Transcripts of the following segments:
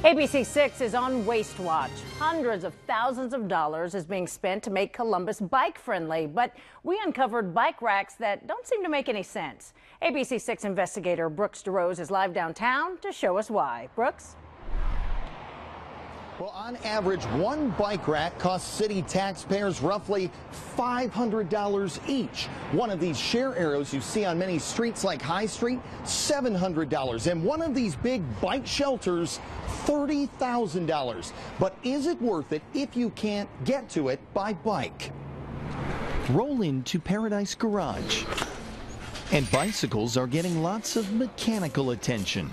ABC 6 is on Waste Watch. Hundreds of thousands of dollars is being spent to make Columbus bike friendly, but we uncovered bike racks that don't seem to make any sense. ABC 6 investigator Brooks Jarosz is live downtown to show us why. Brooks? Well, on average, one bike rack costs city taxpayers roughly $500 each. One of these share arrows you see on many streets like High Street, $700. And one of these big bike shelters, $30,000. But is it worth it if you can't get to it by bike? Roll into Paradise Garage. And bicycles are getting lots of mechanical attention.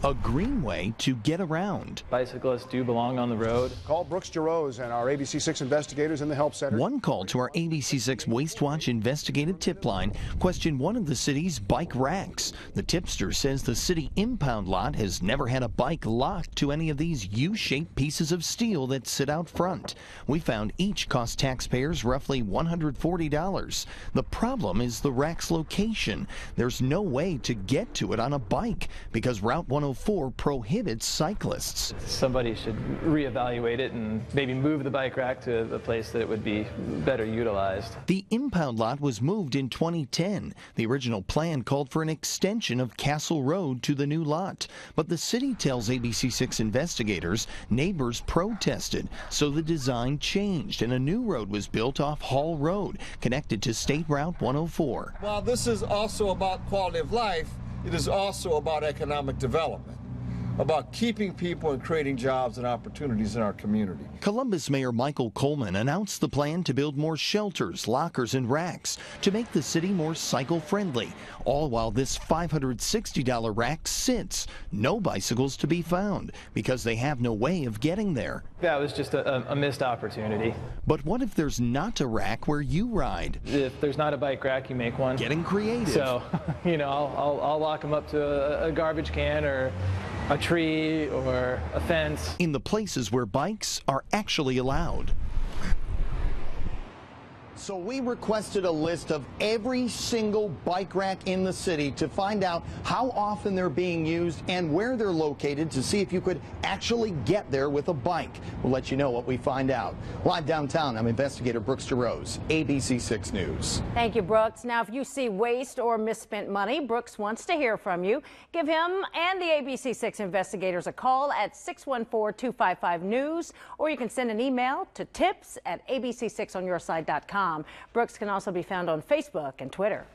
A greenway to get around. Bicyclists do belong on the road. Call Brooks Jarosz and our ABC 6 investigators in the help center. One call to our ABC 6 Waste Watch investigative tip line questioned one of the city's bike racks. The tipster says the city impound lot has never had a bike locked to any of these U-shaped pieces of steel that sit out front. We found each cost taxpayers roughly $140. The problem is the rack's location. There's no way to get to it on a bike because Route 104 prohibits cyclists. Somebody should reevaluate it and maybe move the bike rack to a place that it would be better utilized. The impound lot was moved in 2010. The original plan called for an extension of Castle Road to the new lot. But the city tells ABC 6 investigators neighbors protested, so the design changed and a new road was built off Hall Road, connected to State Route 104. While this is also about quality of life, it is also about economic development, about keeping people and creating jobs and opportunities in our community. Columbus Mayor Michael Coleman announced the plan to build more shelters, lockers, and racks to make the city more cycle-friendly, all while this $560 rack sits. No bicycles to be found because they have no way of getting there. That was just a missed opportunity. But what if there's not a rack where you ride? If there's not a bike rack, you make one. Getting creative. So, I'll lock them up to a garbage can or a tree or a fence. In the places where bikes are actually allowed. So we requested a list of every single bike rack in the city to find out how often they're being used and where they're located to see if you could actually get there with a bike. We'll let you know what we find out. Live downtown, I'm investigator Brooks Jarosz, ABC 6 News. Thank you, Brooks. Now, if you see waste or misspent money, Brooks wants to hear from you. Give him and the ABC 6 investigators a call at 614-255-NEWS, or you can send an email to tips@abc6onyourside.com. Brooks can also be found on Facebook and Twitter.